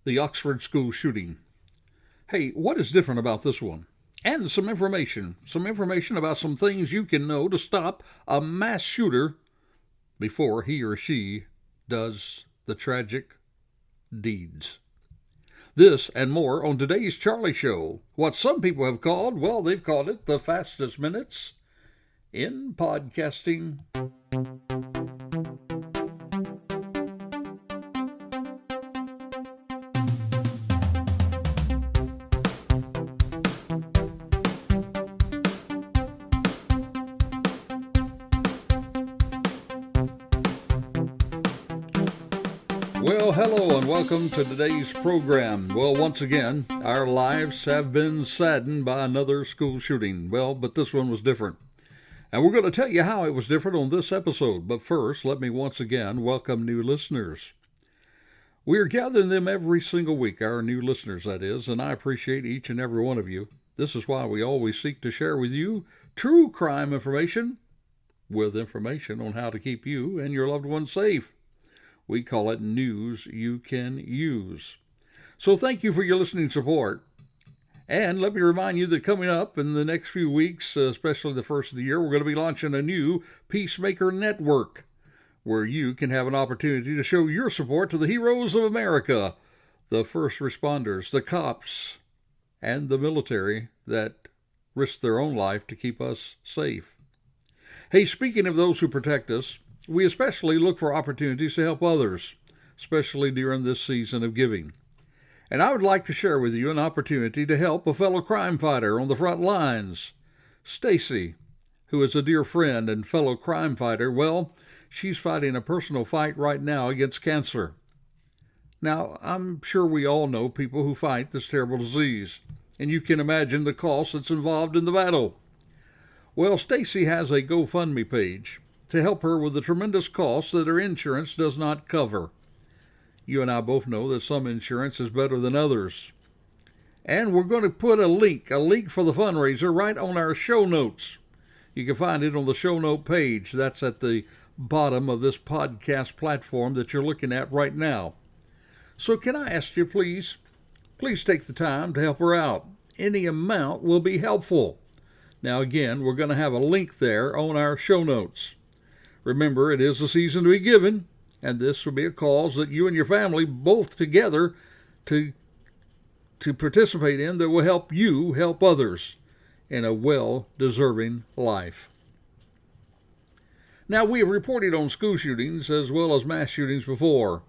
the Oxford school shooting. Hey, what is different about this one? And some information about some things you can know to stop a mass shooter before he or she does the tragic deeds. This and more on today's Charlie Show. What some people have called, well, they've called it the fastest minutes in podcasting. Well, hello and welcome to today's program. Well, once again, our lives have been saddened by another school shooting. Well, but this one was different. And we're going to tell you how it was different on this episode. But first, let me once again welcome new listeners. We are gathering them every single week, our new listeners, that is, and I appreciate each and every one of you. This is why we always seek to share with you true crime information with information on how to keep you and your loved ones safe. We call it news you can use. So thank you for your listening support. And let me remind you that coming up in the next few weeks, especially the first of the year, we're going to be launching a new Peacemaker Network, where you can have an opportunity to show your support to the heroes of America, the first responders, the cops, and the military that risk their own life to keep us safe. Hey, speaking of those who protect us, we especially look for opportunities to help others, especially during this season of giving. And I would like to share with you an opportunity to help a fellow crime fighter on the front lines. Stacy, who is a dear friend and fellow crime fighter, well, she's fighting a personal fight right now against cancer. Now, I'm sure we all know people who fight this terrible disease, and you can imagine the cost that's involved in the battle. Well, Stacy has a GoFundMe page to help her with the tremendous costs that her insurance does not cover. You and I both know that some insurance is better than others. And we're going to put a link for the fundraiser right on our show notes. You can find it on the show note page. That's at the bottom of this podcast platform that you're looking at right now. So can I ask you, please take the time to help her out. Any amount will be helpful. Now again, we're going to have a link there on our show notes. Remember, it is a season to be given, and this will be a cause that you and your family both together to participate in that will help you help others in a well-deserving life. Now, we have reported on school shootings as well as mass shootings before.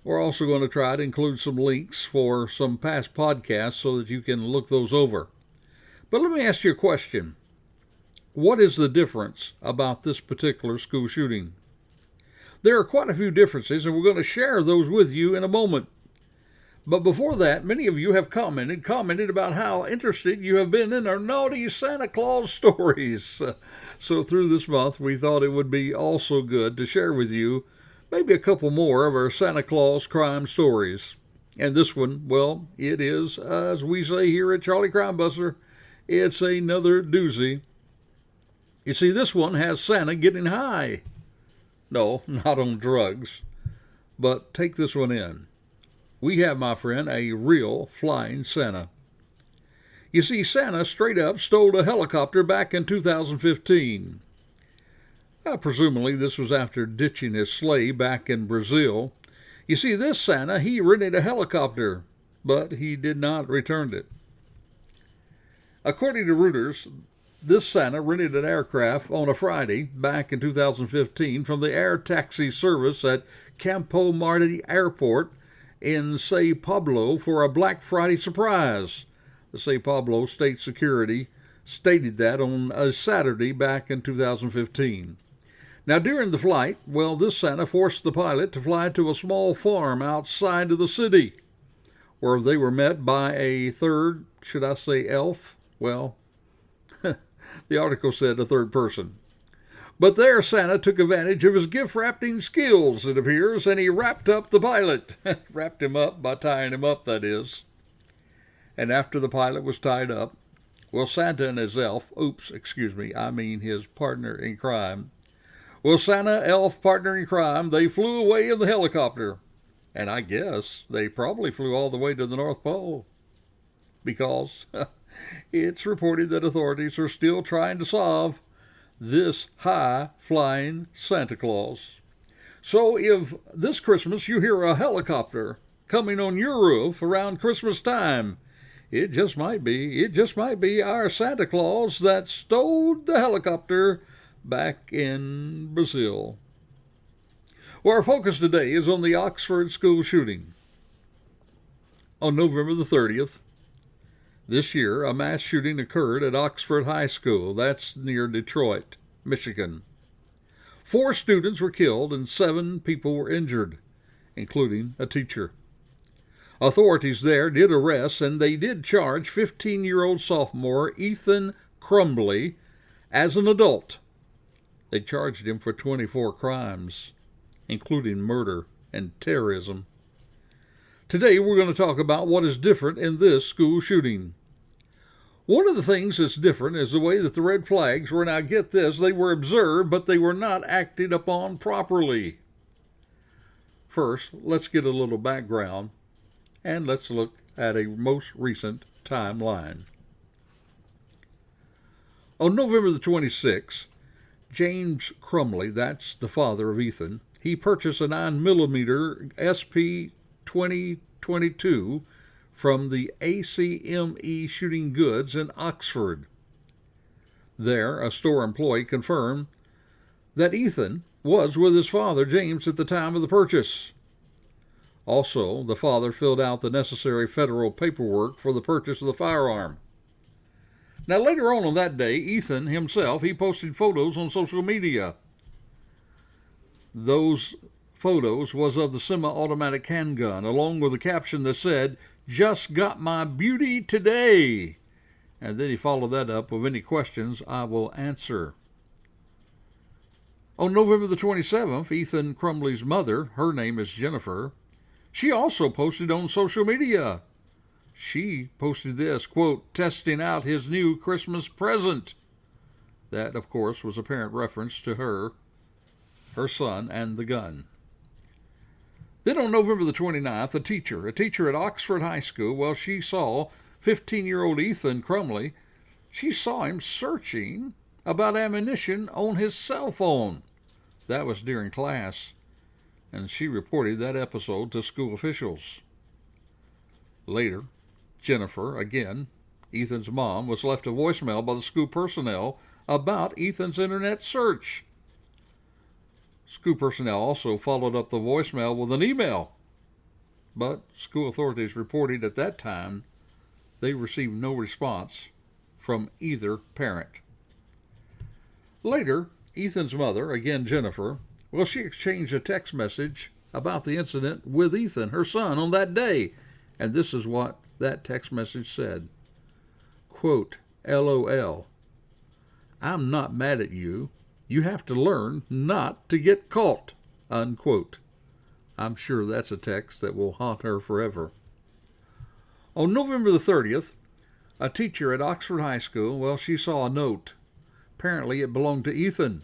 We're also going to try to include some links for some past podcasts so that you can look those over. But let me ask you a question. What is the difference about this particular school shooting? There are quite a few differences, and we're going to share those with you in a moment. But before that, many of you have commented about how interested you have been in our naughty Santa Claus stories. So through this month, we thought it would be also good to share with you maybe a couple more of our Santa Claus crime stories. And this one, well, it is, as we say here at Charlie Crime Buster, it's another doozy. You see, this one has Santa getting high. No, not on drugs. But take this one in. We have, my friend, a real flying Santa. You see, Santa straight up stole a helicopter back in 2015. Presumably, this was after ditching his sleigh back in Brazil. You see, this Santa, he rented a helicopter, but he did not return it. According to Reuters, this Santa rented an aircraft on a Friday back in 2015 from the air taxi service at Campo Marte Airport in Sao Paulo for a Black Friday surprise. The Sao Paulo State Security stated that on a Saturday back in 2015. Now, during the flight, well, this Santa forced the pilot to fly to a small farm outside of the city, where they were met by a third, should I say elf? Well, the article said a third person. But there Santa took advantage of his gift-wrapping skills, it appears, and he wrapped up the pilot. Wrapped him up by tying him up, that is. And after the pilot was tied up, well, Santa and his elf, his partner in crime. Well, Santa, elf, partner in crime, they flew away in the helicopter. And I guess they probably flew all the way to the North Pole because it's reported that authorities are still trying to solve this high-flying Santa Claus. So if this Christmas you hear a helicopter coming on your roof around Christmas time, it just might be our Santa Claus that stole the helicopter back in Brazil. Well, our focus today is on the Oxford school shooting. On November the 30th, this year, a mass shooting occurred at Oxford High School. That's near Detroit, Michigan. 4 students were killed and 7 people were injured, including a teacher. Authorities there did arrest and they did charge 15-year-old sophomore Ethan Crumbley as an adult. They charged him for 24 crimes, including murder and terrorism. Today we're going to talk about what is different in this school shooting. One of the things that's different is the way that the red flags were, now get this, they were observed, but they were not acted upon properly. First, let's get a little background, and let's look at a most recent timeline. On November the 26th, James Crumbley, that's the father of Ethan, he purchased a 9mm SP 2022 from the ACME Shooting Goods in Oxford. There, a store employee confirmed that Ethan was with his father, James, at the time of the purchase. Also, the father filled out the necessary federal paperwork for the purchase of the firearm. Now, later on that day, Ethan himself, he posted photos on social media. Those photos was of the semi-automatic handgun, along with a caption that said, "Just got my beauty today." And then he followed that up with, "Any questions I will answer." On November the 27th, Ethan Crumbley's mother, her name is Jennifer, she also posted on social media. She posted this, quote, "testing out his new Christmas present." That, of course, was apparent reference to her son, and the gun. Then on November the 29th, a teacher at Oxford High School, well, she saw 15-year-old Ethan Crumbley. She saw him searching about ammunition on his cell phone. That was during class, and she reported that episode to school officials. Later, Jennifer, again, Ethan's mom, was left a voicemail by the school personnel about Ethan's internet search. School personnel also followed up the voicemail with an email, but school authorities reported at that time they received no response from either parent. Later, Ethan's mother, again Jennifer, well, she exchanged a text message about the incident with Ethan, her son, on that day, and this is what that text message said. Quote, "LOL. I'm not mad at you. You have to learn not to get caught." Unquote. I'm sure that's a text that will haunt her forever. On November the 30th, a teacher at Oxford High School, well, she saw a note. Apparently it belonged to Ethan.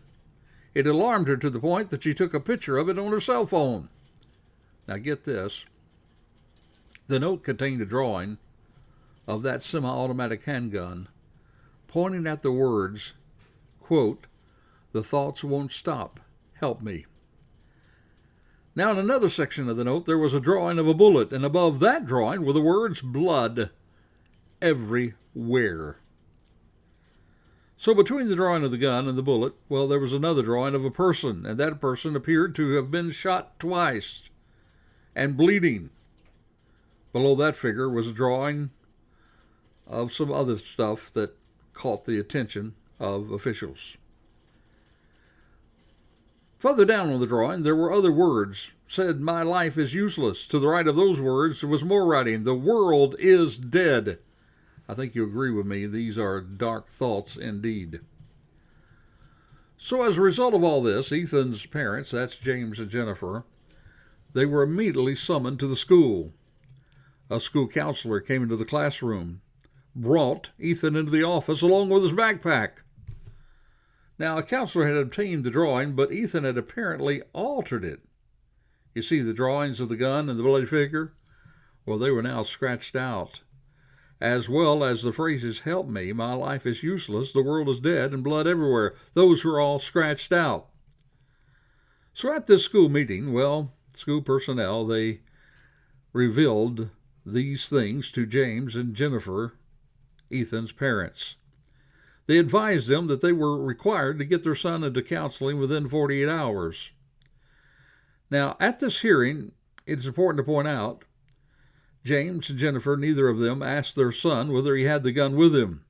It alarmed her to the point that she took a picture of it on her cell phone. Now get this. The note contained a drawing of that semi-automatic handgun, pointing at the words, quote, "The thoughts won't stop. Help me." Now, in another section of the note, there was a drawing of a bullet, and above that drawing were the words "blood everywhere." So between the drawing of the gun and the bullet, well, there was another drawing of a person, and that person appeared to have been shot twice and bleeding. Below that figure was a drawing of some other stuff that caught the attention of officials. Further down on the drawing, there were other words. Said, "My life is useless." To the right of those words, there was more writing. "The world is dead." I think you agree with me. These are dark thoughts indeed. So as a result of all this, Ethan's parents, that's James and Jennifer, they were immediately summoned to the school. A school counselor came into the classroom, brought Ethan into the office along with his backpack. Now, a counselor had obtained the drawing, but Ethan had apparently altered it. You see the drawings of the gun and the bloody figure? Well, they were now scratched out, as well as the phrases, "Help me, my life is useless, the world is dead, and blood everywhere." Those were all scratched out. So at this school meeting, well, school personnel, they revealed these things to James and Jennifer, Ethan's parents. They advised them that they were required to get their son into counseling within 48 hours. Now, at this hearing, it's important to point out, James and Jennifer, neither of them asked their son whether he had the gun with him.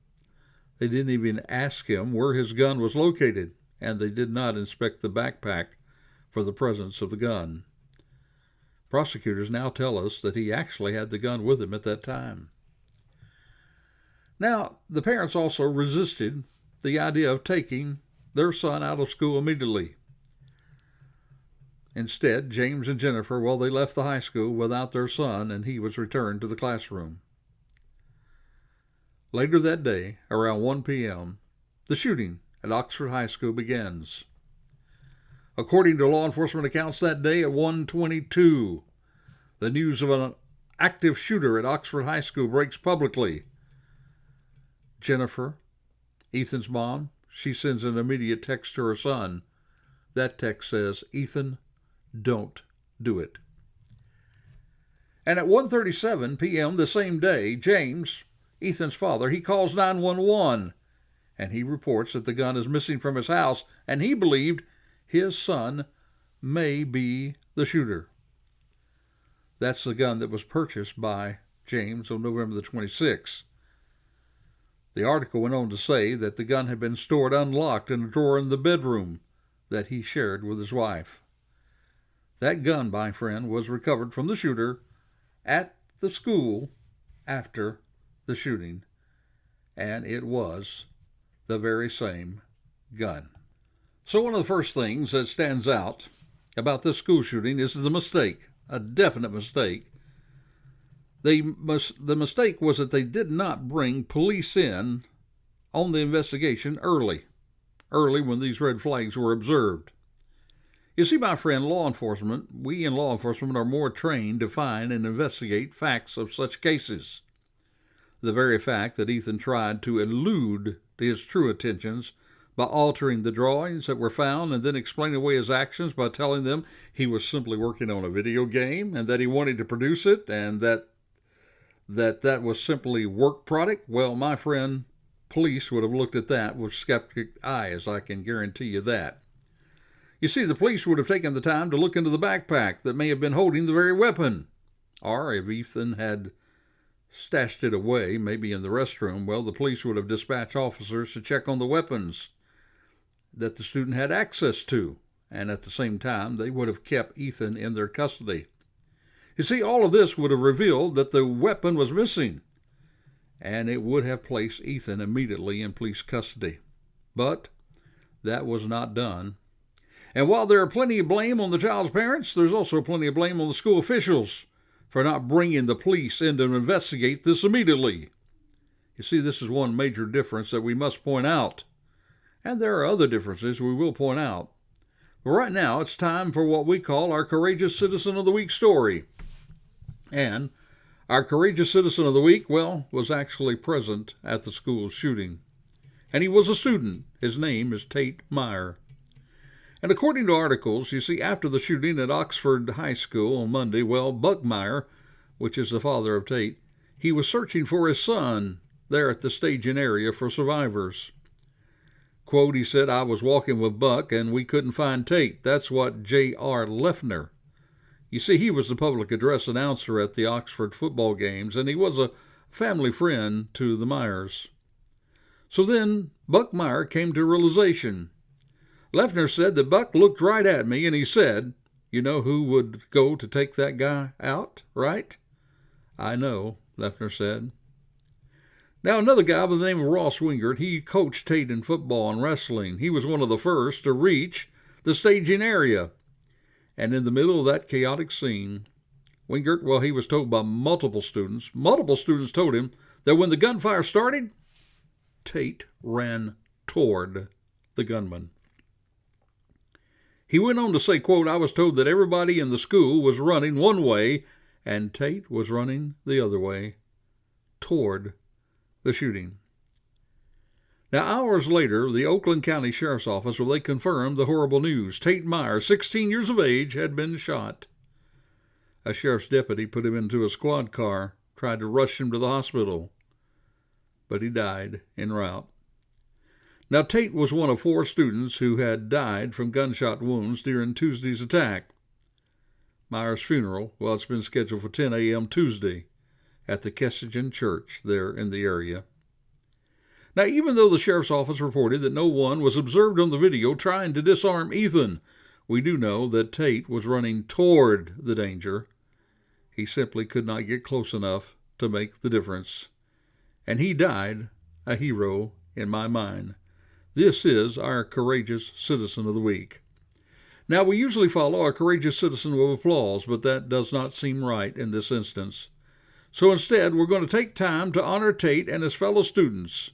They didn't even ask him where his gun was located, and they did not inspect the backpack for the presence of the gun. Prosecutors now tell us that he actually had the gun with him at that time. Now, the parents also resisted the idea of taking their son out of school immediately. Instead, James and Jennifer, well, they left the high school without their son, and he was returned to the classroom. Later that day, around 1 p.m., the shooting at Oxford High School begins. According to law enforcement accounts that day at 1:22, the news of an active shooter at Oxford High School breaks publicly. Jennifer, Ethan's mom, she sends an immediate text to her son. That text says, "Ethan, don't do it." And at 1:37 p.m. the same day, James, Ethan's father, he calls 911, and he reports that the gun is missing from his house, and he believed his son may be the shooter. That's the gun that was purchased by James on November the 26th. The article went on to say that the gun had been stored unlocked in a drawer in the bedroom that he shared with his wife. That gun, my friend, was recovered from the shooter at the school after the shooting, and it was the very same gun. So one of the first things that stands out about this school shooting is the mistake, a definite mistake. The mistake was that they did not bring police in on the investigation early when these red flags were observed. You see, my friend, we in law enforcement are more trained to find and investigate facts of such cases. The very fact that Ethan tried to elude his true intentions by altering the drawings that were found and then explaining away his actions by telling them he was simply working on a video game and that he wanted to produce it and that was simply work product, well, my friend, police would have looked at that with skeptic eyes, I can guarantee you that. You see, the police would have taken the time to look into the backpack that may have been holding the very weapon. Or if Ethan had stashed it away, maybe in the restroom, well, the police would have dispatched officers to check on the weapons that the student had access to, and at the same time, they would have kept Ethan in their custody. You see, all of this would have revealed that the weapon was missing, and it would have placed Ethan immediately in police custody. But that was not done. And while there are plenty of blame on the child's parents, there's also plenty of blame on the school officials for not bringing the police in to investigate this immediately. You see, this is one major difference that we must point out. And there are other differences we will point out. But right now, it's time for what we call our Courageous Citizen of the Week story. And our Courageous Citizen of the Week, well, was actually present at the school shooting. And he was a student. His name is Tate Meyer. And according to articles, you see, after the shooting at Oxford High School on Monday, well, Buck Meyer, which is the father of Tate, he was searching for his son there at the staging area for survivors. Quote, he said, "I was walking with Buck and we couldn't find Tate." That's what J.R. Leffner. You see, he was the public address announcer at the Oxford football games, and he was a family friend to the Meyers. So then Buck Meyer came to realization. Leffner said that Buck looked right at me and he said, "You know who would go to take that guy out, right?" "I know," Leffner said. Now, another guy by the name of Ross Wingert, he coached Tate in football and wrestling. He was one of the first to reach the staging area. And in the middle of that chaotic scene, Wingert, well, he was told by multiple students told him that when the gunfire started, Tate ran toward the gunman. He went on to say, quote, "I was told that everybody in the school was running one way and Tate was running the other way toward the shooting." Now, hours later, the Oakland County Sheriff's Office, they confirmed the horrible news. Tate Myers, 16 years of age, had been shot. A sheriff's deputy put him into a squad car, tried to rush him to the hospital, but he died en route. Now, Tate was one of 4 students who had died from gunshot wounds during Tuesday's attack. Myers' funeral, it's been scheduled for 10 a.m. Tuesday at the Kessigan Church there in the area. Now, even though the sheriff's office reported that no one was observed on the video trying to disarm Ethan, we do know that Tate was running toward the danger. He simply could not get close enough to make the difference. And he died a hero in my mind. This is our Courageous Citizen of the Week. Now, we usually follow our courageous citizen with applause, but that does not seem right in this instance. So instead, we're going to take time to honor Tate and his fellow students.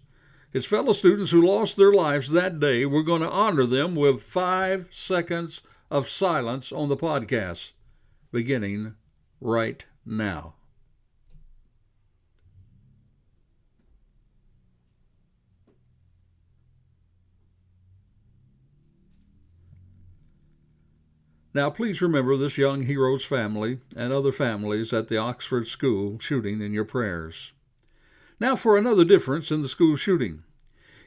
His fellow students who lost their lives that day, we're going to honor them with 5 seconds of silence on the podcast, beginning right now. Now, please remember this young hero's family and other families at the Oxford school shooting in your prayers. Now for another difference in the school shooting.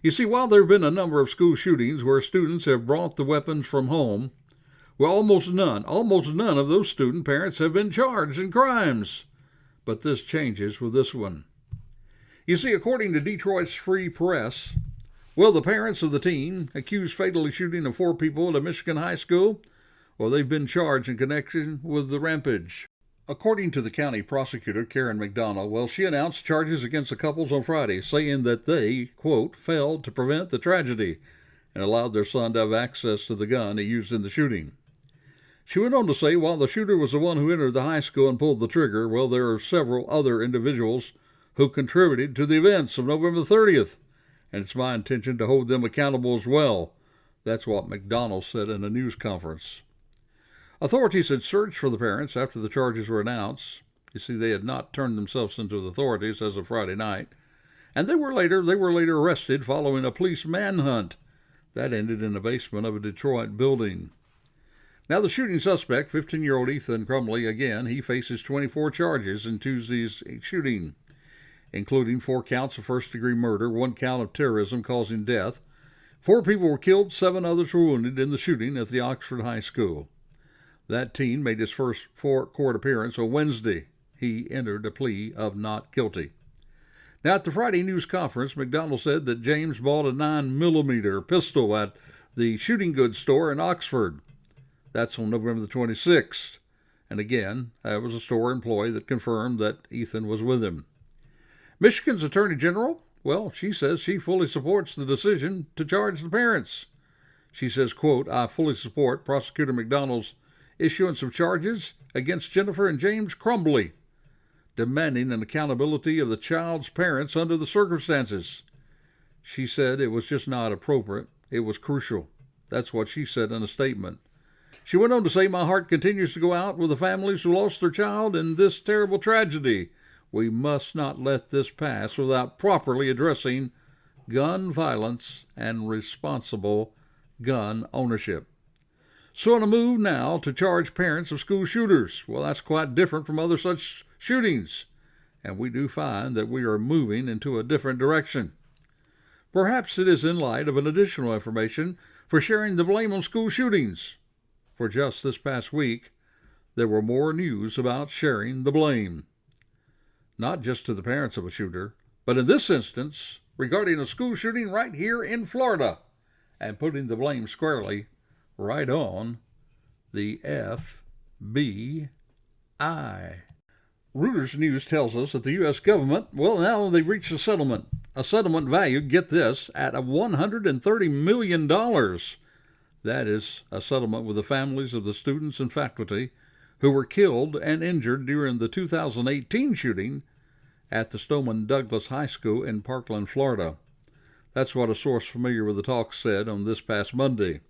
You see, while there have been a number of school shootings where students have brought the weapons from home, almost none of those student parents have been charged in crimes. But this changes with this one. You see, according to Detroit's Free Press, the parents of the teen accused fatally shooting of 4 people at a Michigan high school, they've been charged in connection with the rampage. According to the county prosecutor, Karen McDonald, she announced charges against the couples on Friday, saying that they, quote, failed to prevent the tragedy and allowed their son to have access to the gun he used in the shooting. She went on to say, while the shooter was the one who entered the high school and pulled the trigger, there are several other individuals who contributed to the events of November 30th, and it's my intention to hold them accountable as well. That's what McDonald said in a news conference. Authorities had searched for the parents after the charges were announced. You see, they had not turned themselves into the authorities as of Friday night. And they were later arrested following a police manhunt. That ended in the basement of a Detroit building. Now, the shooting suspect, 15-year-old Ethan Crumley, again, he faces 24 charges in Tuesday's shooting, including 4 counts of first-degree murder, 1 count of terrorism causing death. 4 people were killed, 7 others were wounded in the shooting at the Oxford High School. That teen made his first court appearance on Wednesday. He entered a plea of not guilty. Now, at the Friday news conference, McDonald said that James bought a 9mm pistol at the shooting goods store in Oxford. That's on November the 26th. And again, it was a store employee that confirmed that Ethan was with him. Michigan's Attorney General, she says she fully supports the decision to charge the parents. She says, quote, "I fully support Prosecutor McDonald's issuance of charges against Jennifer and James Crumley, demanding an accountability of the child's parents under the circumstances." She said it was just not appropriate. It was crucial. That's what she said in a statement. She went on to say, "My heart continues to go out with the families who lost their child in this terrible tragedy. We must not let this pass without properly addressing gun violence and responsible gun ownership." So on a move now to charge parents of school shooters. That's quite different from other such shootings. And we do find that we are moving into a different direction. Perhaps it is in light of an additional information for sharing the blame on school shootings. For just this past week, there were more news about sharing the blame. Not just to the parents of a shooter, but in this instance, regarding a school shooting right here in Florida, and putting the blame squarely right on the FBI. Reuters News tells us that the U.S. government, now they've reached a settlement valued, get this, at $130 million. That is a settlement with the families of the students and faculty who were killed and injured during the 2018 shooting at the Stoneman Douglas High School in Parkland, Florida. That's what a source familiar with the talk said on this past Monday.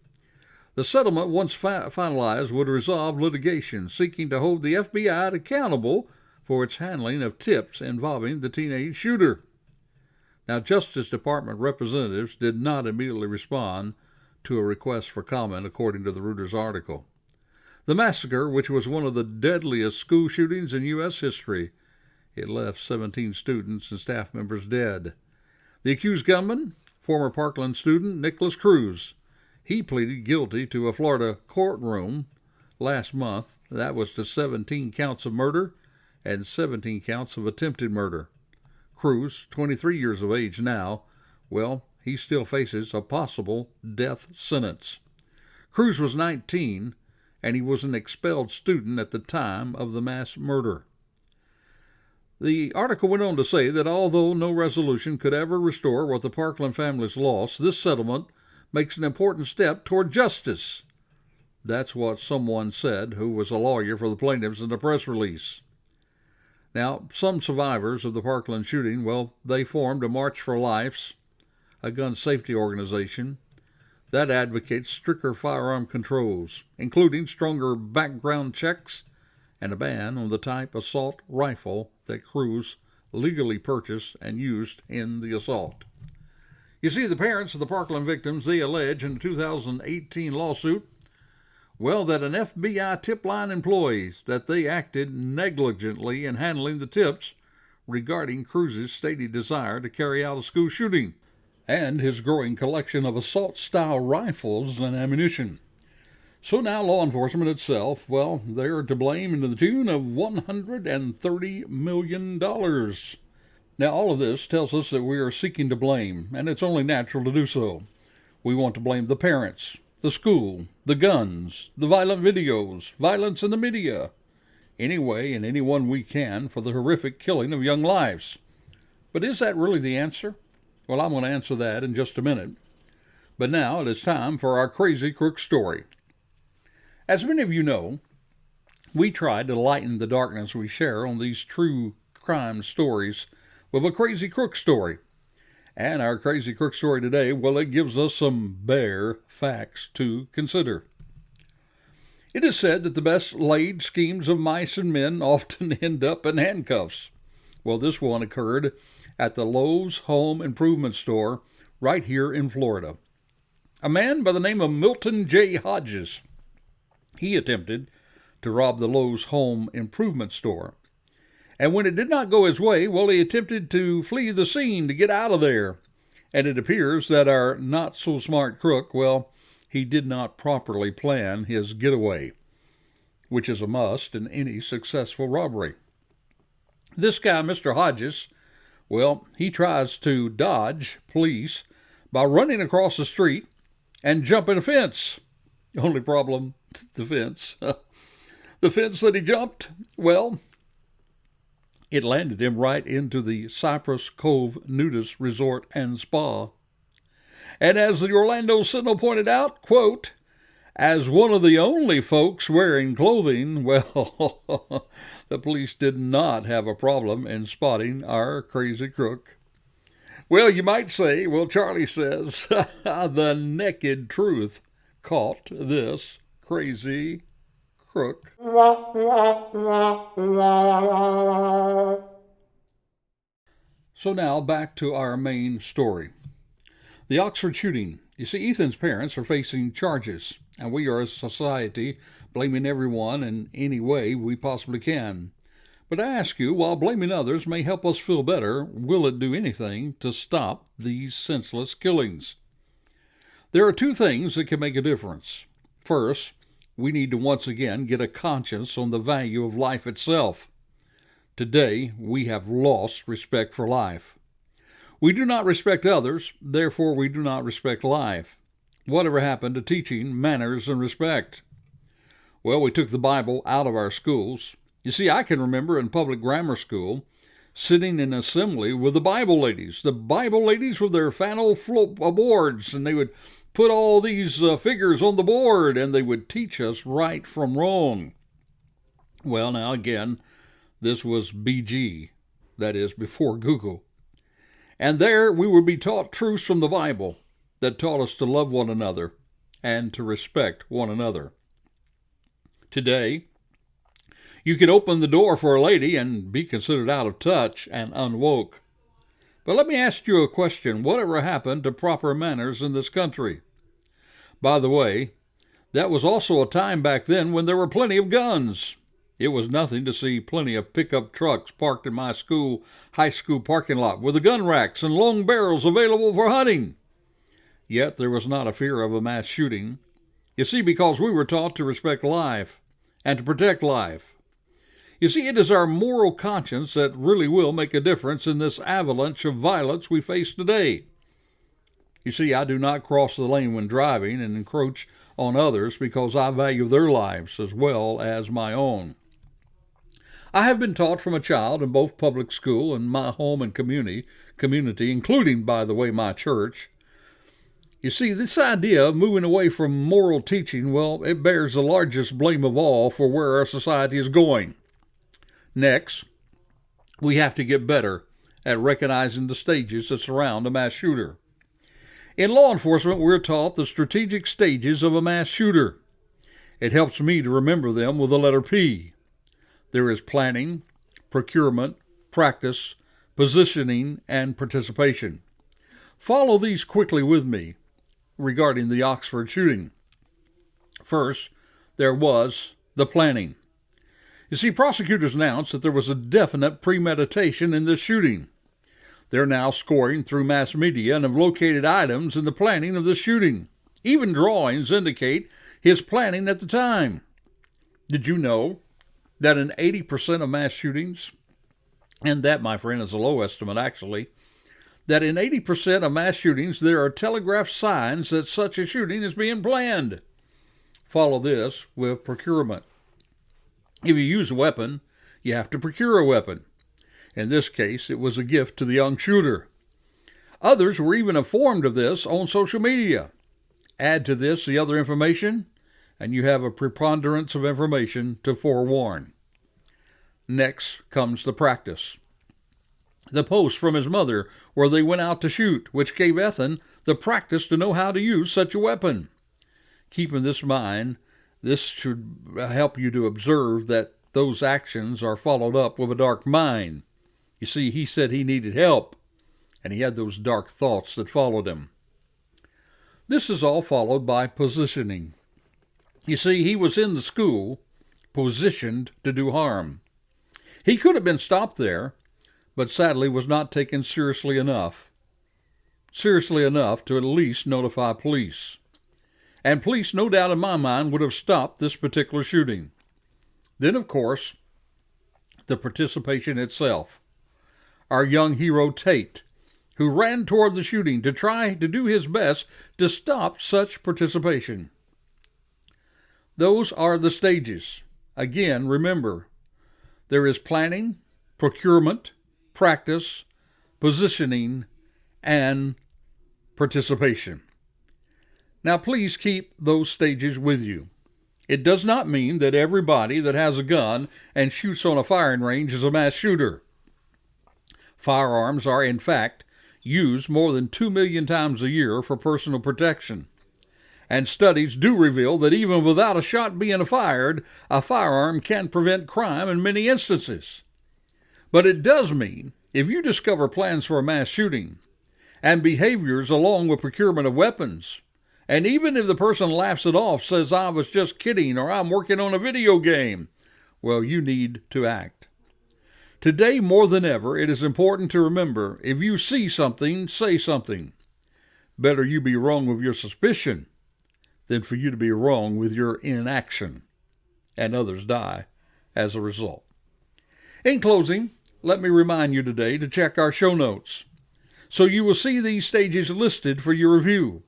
The settlement, once finalized, would resolve litigation seeking to hold the FBI accountable for its handling of tips involving the teenage shooter. Now, Justice Department representatives did not immediately respond to a request for comment, according to the Reuters article. The massacre, which was one of the deadliest school shootings in U.S. history, it left 17 students and staff members dead. The accused gunman, former Parkland student Nicholas Cruz, he pleaded guilty to a Florida courtroom last month. That was to 17 counts of murder and 17 counts of attempted murder. Cruz, 23 years of age now, well, he still faces a possible death sentence. Cruz was 19, and he was an expelled student at the time of the mass murder. The article went on to say that although no resolution could ever restore what the Parkland families lost, this settlement makes an important step toward justice. That's what someone said who was a lawyer for the plaintiffs in a press release. Now, some survivors of the Parkland shooting, well, they formed a March for Lives, a gun safety organization that advocates stricter firearm controls, including stronger background checks and a ban on the type assault rifle that Cruz legally purchased and used in the assault. You see, the parents of the Parkland victims, they allege in a 2018 lawsuit, well, that an FBI tip line employees, that they acted negligently in handling the tips regarding Cruz's stated desire to carry out a school shooting and his growing collection of assault-style rifles and ammunition. So now law enforcement itself, well, they're to blame to the tune of $130 million. Now, all of this tells us that we are seeking to blame, and it's only natural to do so. We want to blame the parents, the school, the guns, the violent videos, violence in the media, any way and anyone we can for the horrific killing of young lives. But is that really the answer? Well, I'm going to answer that in just a minute. But now it is time for our Crazy Crook story. As many of you know, we try to lighten the darkness we share on these true crime stories with a Crazy Crook story. And our Crazy Crook story today, well, it gives us some bare facts to consider. It is said that the best laid schemes of mice and men often end up in handcuffs. Well, this one occurred at the Lowe's Home Improvement Store right here in Florida. A man by the name of Milton J. Hodges, he attempted to rob the Lowe's Home Improvement Store. And when it did not go his way, well, he attempted to flee the scene to get out of there. And it appears that our not-so-smart crook, well, he did not properly plan his getaway, which is a must in any successful robbery. This guy, Mr. Hodges, well, he tries to dodge police by running across the street and jumping a fence. Only problem, the fence. The fence that he jumped, well, it landed him right into the Cypress Cove Nudist Resort and Spa. And as the Orlando Sentinel pointed out, quote, as one of the only folks wearing clothing, well, the police did not have a problem in spotting our crazy crook. Well, you might say, well, Charlie says, the naked truth caught this crazy crook. So now back to our main story. The Oxford shooting. You see, Ethan's parents are facing charges, and we are, as a society, blaming everyone in any way we possibly can. But I ask you, while blaming others may help us feel better, will it do anything to stop these senseless killings? There are two things that can make a difference. First, we need to once again get a conscience on the value of life itself. Today, we have lost respect for life. We do not respect others, therefore we do not respect life. Whatever happened to teaching manners and respect? Well, we took the Bible out of our schools. You see, I can remember in public grammar school sitting in assembly with the Bible ladies with their flannel boards, and they would put all these figures on the board, and they would teach us right from wrong. Well, now again, this was BG, that is, before Google. And there we would be taught truths from the Bible that taught us to love one another and to respect one another. Today, you can open the door for a lady and be considered out of touch and unwoke. But let me ask you a question. Whatever happened to proper manners in this country? By the way, that was also a time back then when there were plenty of guns. It was nothing to see plenty of pickup trucks parked in my high school parking lot with the gun racks and long barrels available for hunting. Yet there was not a fear of a mass shooting. You see, because we were taught to respect life and to protect life. You see, it is our moral conscience that really will make a difference in this avalanche of violence we face today. You see, I do not cross the lane when driving and encroach on others because I value their lives as well as my own. I have been taught from a child in both public school and my home and community, including, by the way, my church. You see, this idea of moving away from moral teaching, well, it bears the largest blame of all for where our society is going. Next, we have to get better at recognizing the stages that surround a mass shooter. In law enforcement, we're taught the strategic stages of a mass shooter. It helps me to remember them with the letter P. There is planning, procurement, practice, positioning, and participation. Follow these quickly with me regarding the Oxford shooting. First, there was the planning. You see, prosecutors announced that there was a definite premeditation in this shooting. They're now scoring through mass media and have located items in the planning of this shooting. Even drawings indicate his planning at the time. Did you know that in 80% of mass shootings, and that, my friend, is a low estimate actually, that in 80% of mass shootings there are telegraphed signs that such a shooting is being planned? Follow this with procurement. If you use a weapon, you have to procure a weapon. In this case, it was a gift to the young shooter. Others were even informed of this on social media. Add to this the other information, and you have a preponderance of information to forewarn. Next comes the practice. The post from his mother where they went out to shoot, which gave Ethan the practice to know how to use such a weapon. Keeping this in mind, this should help you to observe that those actions are followed up with a dark mind. You see, he said he needed help, and he had those dark thoughts that followed him. This is all followed by positioning. You see, he was in the school, positioned to do harm. He could have been stopped there, but sadly was not taken seriously enough to at least notify police. And police, no doubt in my mind, would have stopped this particular shooting. Then, of course, the participation itself. Our young hero Tate, who ran toward the shooting to try to do his best to stop such participation. Those are the stages. Again, remember, there is planning, procurement, practice, positioning, and participation. Now, please keep those stages with you. It does not mean that everybody that has a gun and shoots on a firing range is a mass shooter. Firearms are, in fact, used more than 2 million times a year for personal protection. And studies do reveal that even without a shot being fired, a firearm can prevent crime in many instances. But it does mean, if you discover plans for a mass shooting, and behaviors along with procurement of weapons, and even if the person laughs it off, says, "I was just kidding," or "I'm working on a video game," well, you need to act. Today, more than ever, it is important to remember, if you see something, say something. Better you be wrong with your suspicion than for you to be wrong with your inaction, and others die as a result. In closing, let me remind you today to check our show notes, so you will see these stages listed for your review.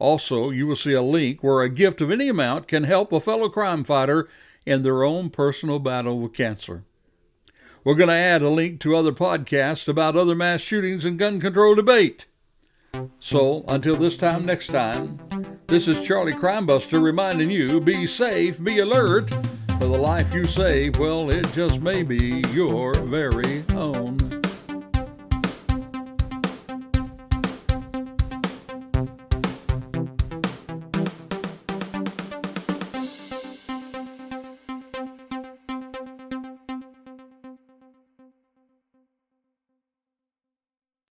Also, you will see a link where a gift of any amount can help a fellow crime fighter in their own personal battle with cancer. We're going to add a link to other podcasts about other mass shootings and gun control debate. So, until this time next time, this is Charlie Crimebuster reminding you, be safe, be alert, for the life you save, well, it just may be your very